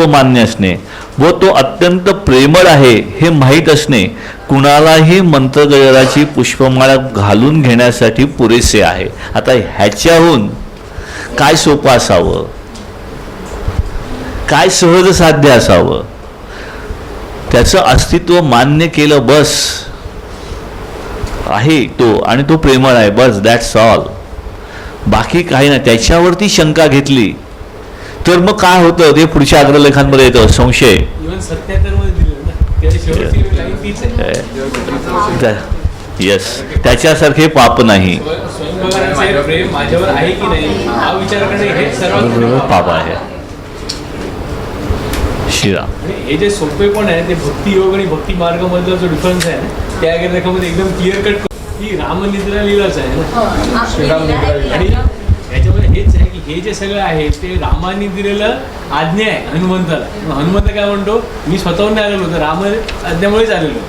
मान्य असणे व तो अत्यंत प्रेमळ आहे हे माहीत असणे कुणालाही मंत्रगजराची पुष्पमाळा घालून घेण्यासाठी पुरेसे आहे. आता ह्याच्याहून काय सोपं असावं, काय सहज साध्य असावं. त्याचं अस्तित्व मान्य केलं बस. आहे तो आणि तो प्रेमळ आहे बस. That's all. बाकी काही नाही. त्याच्यावरती शंका घेतली तर मग काय होतं ते पुढच्या अग्रलेखांमध्ये येतं. संशय. येस. त्याच्यासारखे पाप नाही. पाप आहे. शिरा. हे जे सोपे पण आहे ते भक्ती योग आणि भक्ती मार्ग मधला जो डिफरन्स आहे ना त्या लेखामध्ये एकदम क्लिअर कट की रामनिद्रा लीलाच आहे ना. आणि याच्यामध्ये हेच आहे की हे जे सगळं आहे ते रामाने दिलेलं आज्ञा आहे हनुमंताला. हनुमंत काय म्हणतो, मी स्वतःहून नाही आलेलो होतो, राम आज्ञामुळेच आलेलो.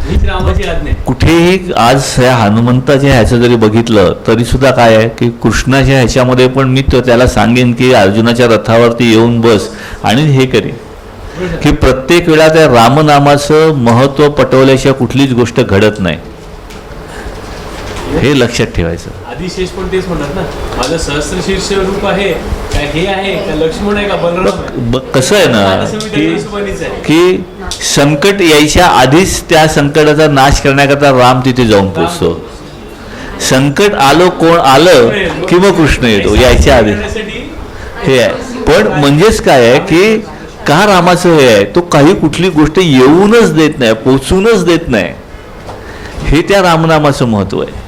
हीच रामाची आज्ञा आहे. कुठेही आज ह्या हनुमंताच्या ह्याचं जरी बघितलं तरी सुद्धा काय आहे की कृष्णाच्या ह्याच्यामध्ये पण मी त्याला सांगेन की अर्जुनाच्या रथावरती येऊन बस आणि हे करेन. की प्रत्येक वेळा त्या रामनामाचं महत्त्व पटवल्याशिवाय कुठलीच गोष्ट घडत नाही, हे लक्षात ठेवायचं. आदिशेष पण तेच म्हणतात ना, माझं सहस्रशीर्ष रूप आहे काय, हे आहे का, लक्ष्मण आहे का, बलराम आहे. कसं आहे ना तसं मी त्या हिशोबानेच आहे. की संकट यायच्या आधीच त्या संकटाचा नाश करण्याकरता राम तिथे जाऊन पोचतो. संकट आलं, कोण आलं की मग कृष्ण येतो, यायच्या आधी हे आहे. पण म्हणजेच काय आहे की का रामाचं हे आहे, तो काही कुठली गोष्ट येऊनच देत नाही, पोचूनच देत नाही, हे त्या रामनामाचं महत्व आहे.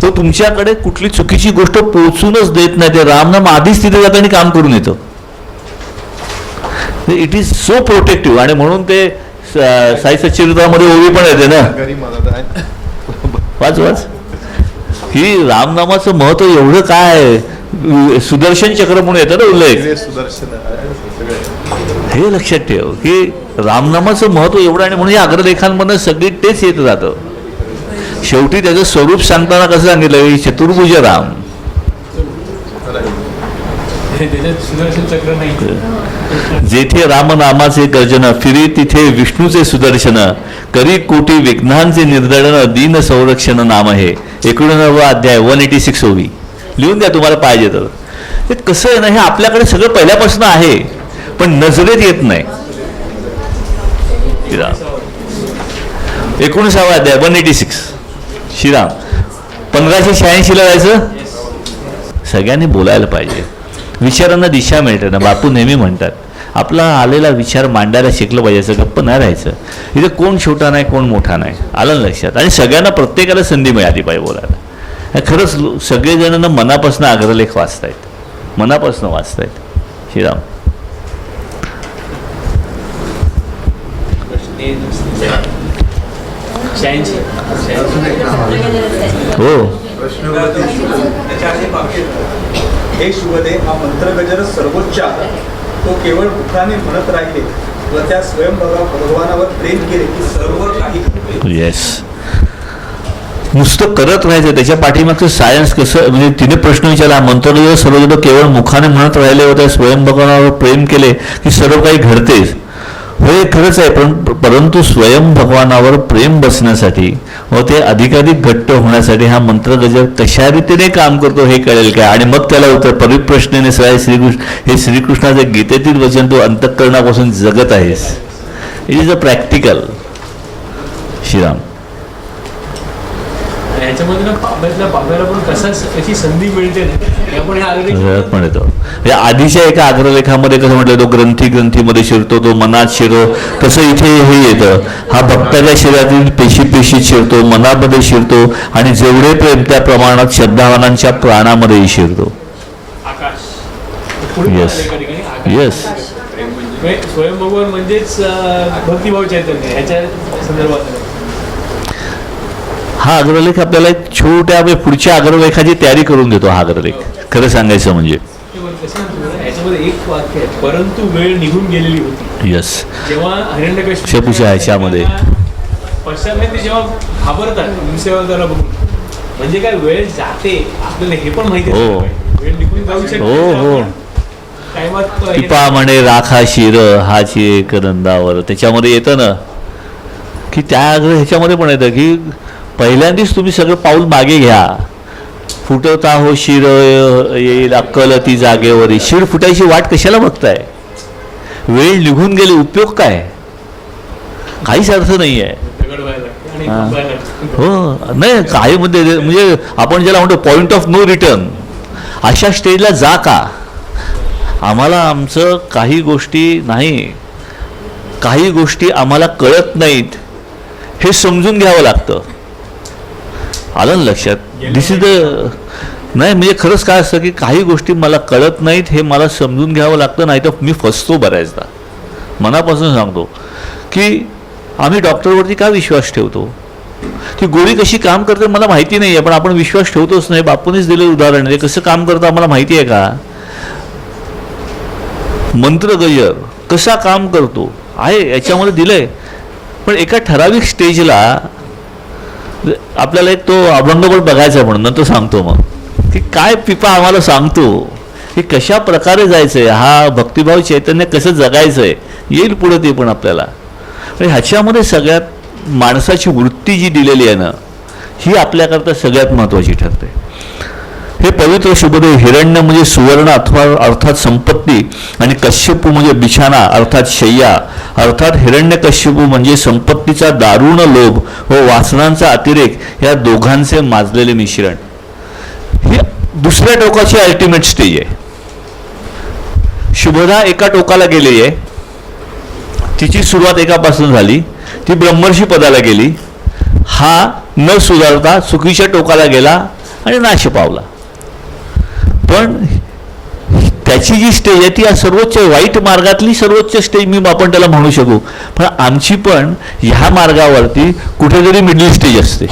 तो तुमच्याकडे कुठली चुकीची गोष्ट पोचूनच देत नाही, ते रामनाम आधीच तिथे जातं आणि काम करून येतं. It is so protective. आणि म्हणून ते साई सच्चिदामध्ये ओवी पण येते ना, घरी मला वाच वाच, की रामनामाचं महत्व एवढं काय, सुदर्शन चक्र म्हणून येतं ना उल्लेख, सुदर्शन हे लक्षात ठेव की रामनामाचं महत्व एवढं. आणि म्हणून या अग्रलेखांमधनं सगळी तेच येत जातं. शेवटी त्याचं स्वरूप सांगताना कसं सांगितलं, चतुर्भुज राम, त्याच्यात सुदर्शन चक्र नाही. जेथे रामनामाचे गर्जन, फिरी तिथे विष्णूचे सुदर्शन, करी कोटी विघ्नांचे निर्दळन, दीन संरक्षण नाम हे. 19 अध्याय 186 ओवी लिहून द्या तुम्हाला पाहिजे तर. ते कसं आहे ना, हे आपल्याकडे सगळं पहिल्यापासून आहे पण नजरेत येत नाही. 19 अध्याय 186 श्रीराम. 1586 ला जायचं. सगळ्यांनी बोलायला पाहिजे, विचारांना दिशा मिळते ना. बापू नेहमी म्हणतात आपला आलेला विचार मांडायला शिकलं पाहिजे, असं गप्प नाही राहायचं. इथे कोण छोटा नाही, कोण मोठा नाही, आलं लक्षात. आणि सगळ्यांना प्रत्येकाला संधी मिळाली पाहिजे बोलायला. खरंच सगळेजण मनापासून अग्रलेख वाचतायत, मनापासून वाचतायत. श्रीराम. हो, त्याच्या आधी वाक्य, हे शुभदे हा मंत्रगजर सर्वोच्च आहे. तो केवळ मुखाने म्हणत राहिले व त्या भगवानावर प्रेम केले की सर्व काही. येस, नुसतं करत राहायचं. त्याच्या पाठीमागचं सायन्स कसं, म्हणजे तिने प्रश्न विचारला, मंत्रगजर सर्वजण केवळ मुखाने म्हणत राहिले व त्या भगवानावर प्रेम केले की सर्व काही घडतेच. होय, खरंच आहे. परंतु स्वयं भगवानावर प्रेम बसण्यासाठी व ते अधिकाधिक घट्ट होण्यासाठी हा मंत्रगजर कशा रीतीने काम करतो हे कळेल काय. आणि मग त्याला उत्तर परिप्रश्नेने श्रीकृष्ण, हे श्रीकृष्णाचे गीतेतील वचन तू अंतःकरणापासून जगत आहेस. It is a practical. Shriram. याच्यामध्ये पापायला पण कशी संधी मिळते ना, आपण पण येतो. या आधीच्या एका अग्रलेखामध्ये कसं म्हटलं, तो ग्रंथीमध्ये शिरतो, तो मनात शिरो, तसं इथे हे येतं. हा भक्ताच्या शरीरातील पेशीत शिरतो, मनामध्ये शिरतो, आणि जेवढे प्रेम त्या प्रमाणात श्रद्धावानांच्या प्राणामध्येही शिरतो. Yes yes. स्वयं भगवान म्हणजेच भक्तिभाव चैतन्य, ह्याच्या संदर्भात हा अग्रलेख आपल्याला एक छोट्या पुढच्या अग्रलेखाची तयारी करून देतो. हा अग्रलेख खरं सांगायचं म्हणजे याच्यामध्ये एक वाक्य आहे, परंतु वेळ निघून गेलेली होती. यस, जेव्हा हिरण्यकश्यपूच्या ह्याच्यामध्ये पश्चात ते जेव्हा घाबरतात हिमसेवाला बघून, म्हणजे काय वेळ जाते आपल्याला हे पण माहिती आहे. वेळ निघून जाऊ शकते. हो. पिपा म्हणे राखा शिर हाची एक नंदावर, त्याच्यामध्ये येतं ना की त्या ह्याच्यामध्ये पण येतं की पहिल्यांदाच तुम्ही सगळं पाऊल मागे घ्या. फुटता हो शिर येईल अक्कल ती जागेवरी. शिर फुटायची वाट कशाला बघताय? वेळ निघून गेली, उपयोग काय? काहीच अर्थ नाही आहे. हो, नाही काही म्हणजे आपण ज्याला म्हणतो पॉइंट ऑफ नो रिटर्न, अशा स्टेजला जा का? आम्हाला आमचं काही गोष्टी नाही, काही गोष्टी आम्हाला कळत नाहीत हे समजून घ्यावं लागतं. आलं लक्षात? दिस इज द नाही म्हणजे खरंच काय असतं की काही गोष्टी मला कळत नाहीत हे मला समजून घ्यावं लागतं, नाही तर मी फसतो बऱ्याचदा. मनापासून सांगतो की आम्ही डॉक्टरवरती का विश्वास ठेवतो? ती गोळी कशी काम करते मला माहिती नाही आहे, पण आपण विश्वास ठेवतोच नाही. बापूनेच दिलं उदाहरण, ते कसं काम करतं आम्हाला माहिती आहे का? मंत्रगजर कसा काम करतो आहे याच्यामध्ये दिलंय, पण एका ठराविक स्टेजला आपल्याला एक तो अभंग पण बघायचा म्हणून नंतर सांगतो मग की काय पिपा आम्हाला सांगतो की कशा प्रकारे जायचंय, हा भक्तिभाव चैतन्य कसं जगायचंय, येईल पुढे ते पण आपल्याला. आणि ह्याच्यामध्ये सगळ्यात माणसाची वृत्ती जी दिलेली आहे ना, ही आपल्याकरता सगळ्यात महत्त्वाची ठरते. हे पवित्र शुभदेव हिरण्य म्हणजे सुवर्ण अथवा अर्थात संपत्ती, आणि कश्यपू म्हणजे बिछाना अर्थात शय्या, अर्थात हिरण्यकश्यपू म्हणजे संपत्तीचा दारुण लोभ व वासनांचा अतिरेक, या दोघांचे माजलेले मिश्रण. ही दुसऱ्या टोकाची अल्टिमेट स्टेज आहे. शुभदा एका टोकाला गेली आहे, तिची सुरुवात एकापासून झाली, ती ब्रह्मर्षी पदाला गेली. हा न सुधारता चुकीच्या टोकाला गेला आणि नाश पावला. पण त्याची जी स्टेज आहे ती सर्वोच्च, वाईट मार्गातली सर्वोच्च स्टेज मी आपण त्याला म्हणू शकू. पण आमची पण ह्या मार्गावरती कुठेतरी मिडल स्टेज असते.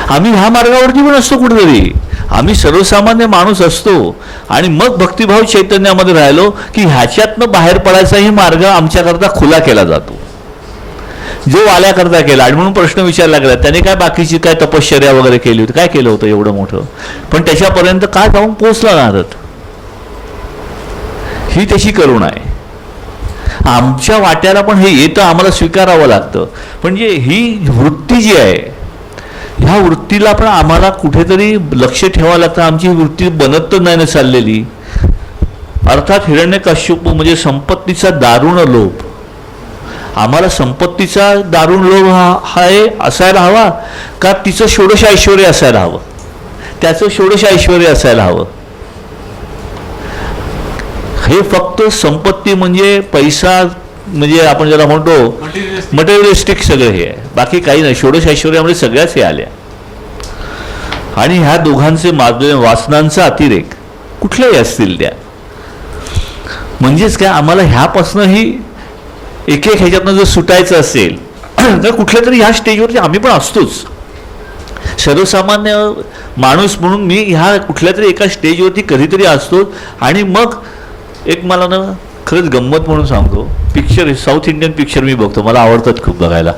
आम्ही ह्या मार्गावरती पण असतो कुठेतरी, आम्ही सर्वसामान्य माणूस असतो. आणि मग भक्तिभाव चैतन्यामध्ये राहिलो की ह्याच्यातनं बाहेर पडायचाही मार्ग आमच्याकरता खुला केला जातो, जो वाल्याकरता केला. आणि म्हणून प्रश्न विचारला गेला, त्याने काय बाकीची काय तपश्चर्या वगैरे केली होती, काय केलं होतं एवढं मोठं, पण त्याच्यापर्यंत काय जाऊन पोचला नारद. ही त्याची करुणा आहे. आमच्या वाट्याला पण हे येतं, आम्हाला स्वीकारावं लागतं. म्हणजे ही वृत्ती जी आहे, ह्या वृत्तीला पण आम्हाला कुठेतरी लक्ष ठेवावं लागतं. आमची वृत्ती बनत तर नाही ना चाललेली. अर्थात हिरण्यकश्यपू म्हणजे संपत्तीचा दारुण लोभ. आम्हाला संपत्तीचा दारुण लोभ हा असायला हवा का तिचं षोडश ऐश्वर्य असायला हवं, त्याचं षोडश ऐश्वर्य असायला हवं. हे फक्त संपत्ती म्हणजे पैसा, म्हणजे आपण ज्याला म्हणतो मटेरियलिस्टिक सगळं हे आहे, बाकी काही नाही. षोडश ऐश्वर्यामध्ये सगळ्याच हे आल्या. आणि ह्या दोघांचे माजलेले वासनांचा अतिरेक कुठल्याही असतील त्या. म्हणजेच काय, आम्हाला ह्यापासूनही एक एक ह्याच्यातनं जर सुटायचं असेल तर कुठल्या तरी ह्या स्टेजवरती आम्ही पण असतोच. सर्वसामान्य माणूस म्हणून मी ह्या कुठल्या तरी एका स्टेजवरती कधीतरी असतो. आणि मग एक मला ना खरंच गंमत म्हणून सांगतो, पिक्चर, साऊथ इंडियन पिक्चर मी बघतो, मला आवडतात खूप बघायला.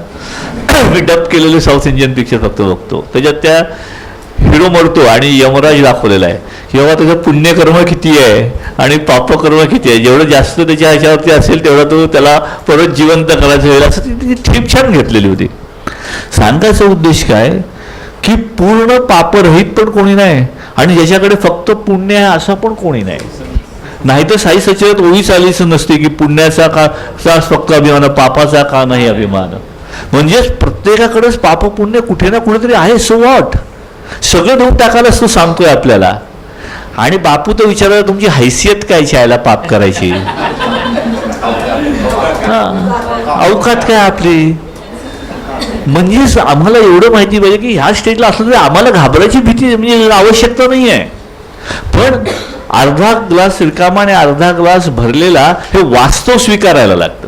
मी डब केलेले साऊथ इंडियन पिक्चर फक्त बघतो. त्याच्यात त्या हिरो मरतो आणि यमराज दाखवलेला आहे, किंवा त्याचं पुण्यकर्म किती आहे आणि पापकर्म किती आहे, जेवढं जास्त त्याच्या ह्याच्यावरती असेल तेवढा तो त्याला परत जिवंत करायचं होईल, असं ती थीम छान घेतलेली होती. सांगायचा उद्देश काय की पूर्ण पापरहित पण कोणी नाही आणि ज्याच्याकडे फक्त पुण्य आहे असं पण कोणी नाही. नाहीतर साई सचेत ओळी चालीच नसते की पुण्याचा का फक्त अभिमान, पापाचा का नाही अभिमान. म्हणजेच प्रत्येकाकडेच पाप पुण्य कुठे ना कुठेतरी आहे. सो व्हॉट, सगळं धुवून टाकायलाच तो सांगतोय आपल्याला. आणि बापू तर विचारायला तुमची हैसियत काय यायला पाप करायची, अवकात काय आपली. म्हणजेच आम्हाला एवढं माहिती पाहिजे की ह्या स्टेजला असलं तरी आम्हाला घाबरायची भीती म्हणजे आवश्यकता नाही आहे. पण अर्धा ग्लास रिकामा आणि अर्धा ग्लास भरलेला हे वास्तव स्वीकारायला लागतं.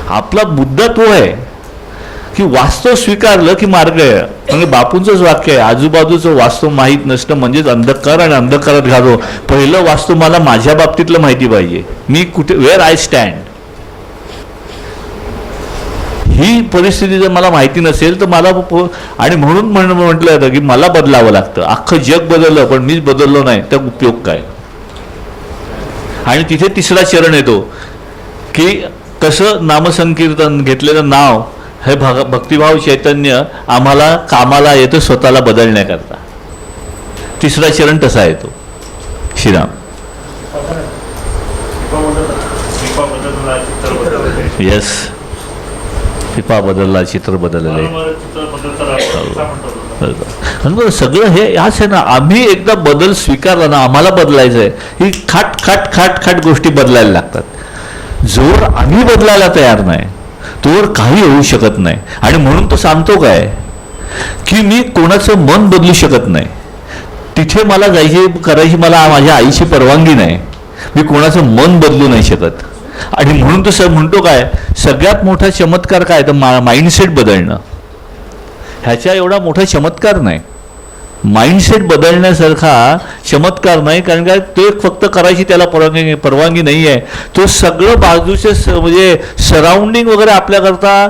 आपला मुद्दा तो आहे की वास्तव स्वीकारलं की मार्ग आहे. म्हणजे बापूंचंच वाक्य आहे, आजूबाजूचं वास्तव माहीत नसतं म्हणजेच अंधकार आणि अंधकारात घालो. पहिलं वास्तव मला माझ्या बाबतीतलं माहिती पाहिजे, मी कुठे, वेअर आय स्टँड. ही परिस्थिती जर मला माहिती नसेल तर मला, आणि म्हणून म्हटलं जातं की मला बदलावं लागतं. अख्खं जग बदललं पण मीच बदललो नाही तर उपयोग काय. आणि तिथे तिसरा चरण येतो की कसं नामसंकीर्तन, घेतलेलं नाव हे भक्तिभाव चैतन्य आम्हाला कामाला येतं स्वतःला बदलण्याकरता. तिसरा चरण तसा येतो. श्रीराम. येस, पिपा बदलला, चित्र बदलले. सगळं हे याच आहे ना. आम्ही एकदा बदल स्वीकारला ना, आम्हाला बदलायचं आहे. ही खाट खाट खाट खाट गोष्टी बदलायला लागतात. जोर आम्ही बदलायला तयार नाही तोवर काही होऊ शकत नाही. आणि म्हणून तो सांगतो काय की मी कोणाचं मन बदलू शकत नाही. तिथे मला जायची करायची मला माझ्या आईची परवानगी नाही. मी कोणाचं मन बदलू नाही शकत. आणि म्हणून तो म्हणतो काय, सगळ्यात मोठा चमत्कार काय तर माइंडसेट बदलणं. ह्याच्या एवढा मोठा चमत्कार नाही, माइंडसेट बदलण्यासारखा चमत्कार नाही. कारण काय, तो फक्त करायची त्याला परवानगी नाही आहे. तो सगळं बाजूचे म्हणजे सराउंडिंग वगैरे आपल्याकरता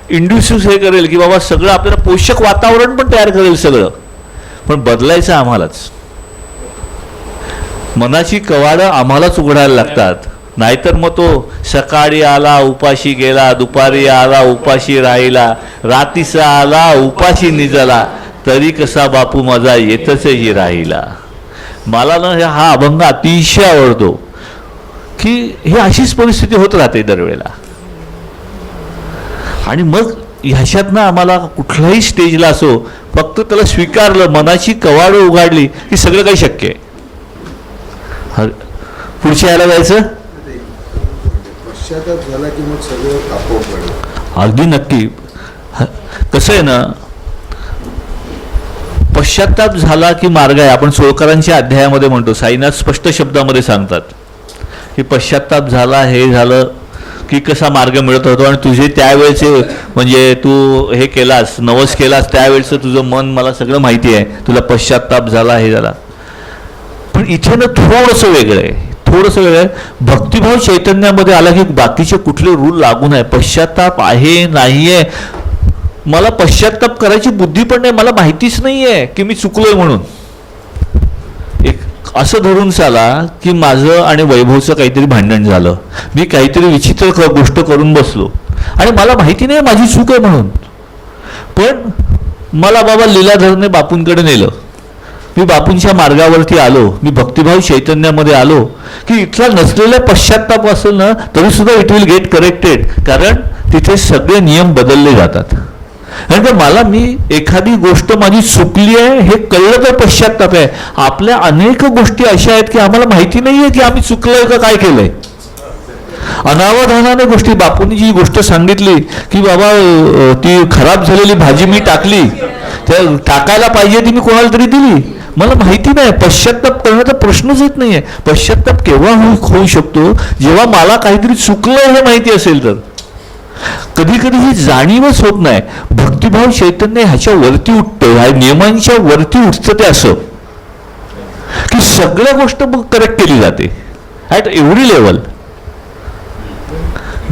इंड्युसिव्ह हे करेल की बाबा सगळं आपल्याला पोषक वातावरण पण तयार करेल सगळं. पण बदलायचं आम्हालाच. मनाची कवाडं आम्हालाच उघडायला लागतात, नाहीतर मग तो सकाळी आला उपाशी गेला, दुपारी आला उपाशी राहिला, रातीचा आला उपाशी निजला, तरी कसा बापू माझा येतचही राहिला. मला ना हा अभंग अतिशय आवडतो की ही अशीच परिस्थिती होत राहते दरवेळेला. आणि मग ह्याच्यातनं आम्हाला कुठल्याही स्टेजला असो, फक्त त्याला स्वीकारलं, मनाची कवाडं उघडली की सगळं काही शक्य आहे. पुढच्या यायला जायचं पश्चाताप झाला की मग सगळं आपोआप घडेल. अगदी नक्की. कसं आहे ना, पश्चाताप झाला की मार्ग आहे. आपण सोळकरांच्या अध्यायामध्ये म्हणतो, साईनाथ स्पष्ट शब्दामध्ये सांगतात की पश्चाताप झाला, हे झालं की कसा मार्ग मिळत होतो. आणि तुझे त्यावेळेचे म्हणजे तू हे केलास, नवस केलास, त्यावेळेचं तुझं मन मला सगळं माहिती आहे, तुला पश्चाताप झाला, हे झाला. पण इथे ना थोडंसं वेगळं आहे, थोडंसं वेगळं आहे. भक्तिभाव चैतन्यामध्ये आला की बाकीचे कुठले रूल लागू नाही. पश्चाताप आहे नाही आहे, मला पश्चाताप करायची बुद्धी पण नाही, मला माहितीच नाही आहे की मी चुकलोय म्हणून. एक असं धरून चाला की माझं आणि वैभवचं काहीतरी भांडण झालं, मी काहीतरी विचित्र गोष्ट करून बसलो आणि मला माहिती नाही माझी चूक आहे म्हणून. पण मला बाबा लीलाधरने बापूंकडे नेलं, मी बापूंच्या मार्गावरती आलो, मी भक्तिभाव चैतन्यामध्ये आलो की इथला नसलेला पश्चाताप असेल ना तरी सुद्धा इट विल गेट करेक्टेड, कारण तिथे सगळे नियम बदलले जातात. कारण का मला मी एखादी गोष्ट माझी चुकली आहे हे कळलं तर पश्चाताप आहे. आपल्या अनेक गोष्टी अशा आहेत की आम्हाला माहिती नाही आहे की आम्ही चुकलोय का काय केलंय. अनावधानाने गोष्टी, बापूंनी जी गोष्ट सांगितली की बाबा ती खराब झालेली भाजी मी टाकली, त्या टाकायला पाहिजे ती मी कोणाला तरी दिली, मला माहिती नाही. पश्चाताप करण्याचा प्रश्नच येत नाहीये. पश्चाताप केव्हा होऊ शकतो, जेव्हा मला काहीतरी चुकलं हे माहिती असेल तर. कधी कधी ही जाणीवच होत नाही. भक्तिभाव चैतन्य ह्याच्या वरती उठतं, ह्या नियमांच्या वरती उठतं ते असं की सगळ्या गोष्ट करेक्ट केली जाते at every level.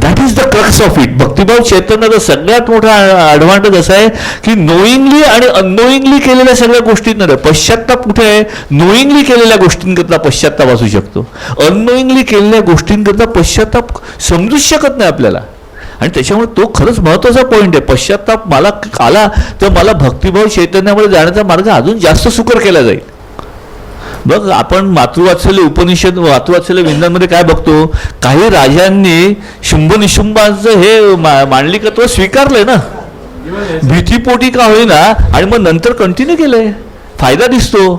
That is the crux of it. भक्तिभाव चैतन्याचा सगळ्यात मोठा ॲडव्हान्टेज असा आहे की नोईंगली आणि अननोईंगली केलेल्या सगळ्या गोष्टींना पश्चाताप कुठे आहे. नोईंगली केलेल्या गोष्टींकरता पश्चाताप असू शकतो, अननोईंगली केलेल्या गोष्टींकरता पश्चाताप समजूच शकत नाही आपल्याला. आणि त्याच्यामुळे तो खरंच महत्त्वाचा पॉईंट आहे. पश्चाताप मला आला तर मला भक्तिभाव चैतन्यामध्ये जाण्याचा मार्ग अजून जास्त सुकर केला जाईल. बघ, आपण मातृवात्सल्य उपनिषद, मातृवात्सल्य विंदांमध्ये काय बघतो, काही राजांनी शुंभ निशुंभाचं हे मांडलिकत्व स्वीकारलंय ना, भीतीपोटी का होईना, आणि मग नंतर कंटिन्यू केलंय, फायदा दिसतो.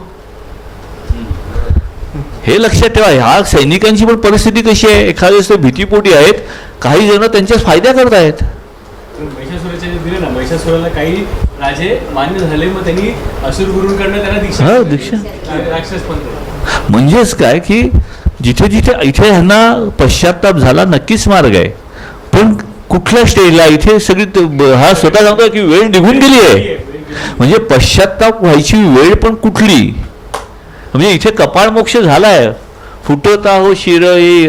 हे लक्षात ठेवा. ह्या सैनिकांची पण परिस्थिती कशी आहे, एखाद्या वेळेस भीतीपोटी आहेत, काही जण त्यांच्या फायद्या करत आहेत. महिषासुराच्या जे दिले ना, महिषासुराला काही राजे मान्य झाले, मग त्यांनी असुर गुरूंकडनं त्यांना हा, दीक्षा. राक्षस पण. म्हणजेच काय की जिथे जिथे इथे ह्यांना पश्चाताप झाला नक्कीच मार्ग आहे, पण कुठल्या स्टेजला इथे सगळी हा स्वतः सांगतो की वेळ निघून गेली आहे. म्हणजे पश्चाताप व्हायची वेळ पण कुठली, म्हणजे इथे कपाळ मोक्ष झालाय. फुटता हो शिर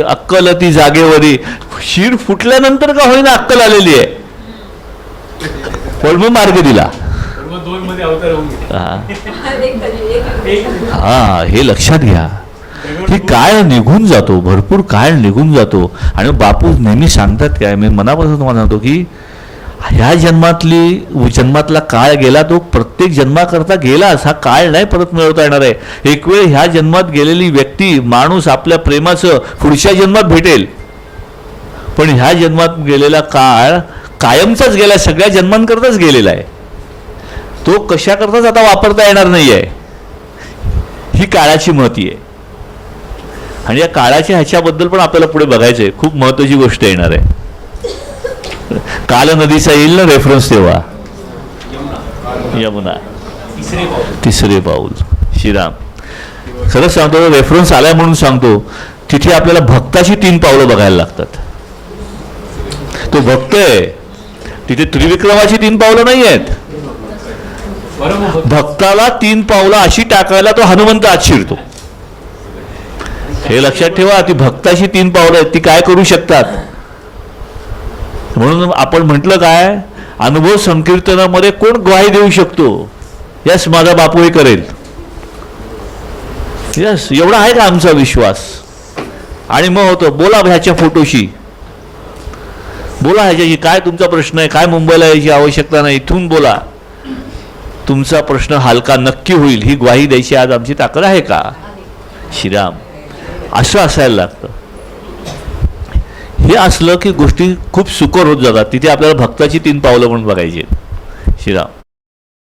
अक्कल ती जागेवरी, शिर फुटल्यानंतर का होईना अक्कल आलेली आहे, पण मग मार्ग दिला. दोन मध्ये अवतार होऊन हा, हे लक्षात घ्या की काळ निघून जातो, भरपूर काळ निघून जातो. आणि बापू नेहमी सांगतात काय, मी मनापासून तुम्हाला सांगतो की ह्या जन्मातला काळ गेला तो प्रत्येक जन्माकरता गेलाच, हा काळ नाही परत मिळवता येणार आहे. एक वेळ ह्या जन्मात गेलेली व्यक्ती, माणूस आपल्या प्रेमाचं पुढच्या जन्मात भेटेल, पण ह्या जन्मात गेलेला काळ कायमचाच गेला, सगळ्या जन्मांकरताच गेलेला आहे. तो कशाकरताच आता वापरता येणार नाही आहे. ही काळाची महती आहे. आणि या काळाच्या ह्याच्याबद्दल पण आपल्याला पुढे बघायचं आहे, खूप महत्त्वाची गोष्ट येणार आहे. काल नदीचा येईल ना रेफरन्स तेव्हा, यमुना तिसरे पाऊल श्रीराम. खरंच सांगतो, रेफरन्स आलाय म्हणून सांगतो, तिथे आपल्याला भक्ताची 3 पावलं बघायला लागतात. तो भक्त आहे, तिथे त्रिविक्रमाची 3 पावलं नाही आहेत. भक्ताला 3 पावलं अशी टाकायला तो हनुमंत आत शिरतो. हे लक्षात ठेवा, ती भक्ताची 3 पावलं आहेत, ती काय करू शकतात. म्हणून आपण म्हटलं काय, अनुभव संकीर्तनामध्ये कोण ग्वाही देऊ शकतो, यस माझा बापू हे करेल. यस, एवढा आहे का आमचा विश्वास? आणि मग होतं बोला ह्याच्या फोटोशी, बोला ह्याच्याशी, काय तुमचा प्रश्न आहे, काय मुंबईला यायची आवश्यकता नाही, इथून बोला, तुमचा प्रश्न हलका नक्की होईल, ही ग्वाही द्यायची आज आमची ताकद आहे का? श्रीराम, असं असायला लागतं. हे असलं की गोष्टी खूप सुकर होत जातात. तिथे आपल्याला भक्ताची 3 पावलं पण बघायची. श्रीराम.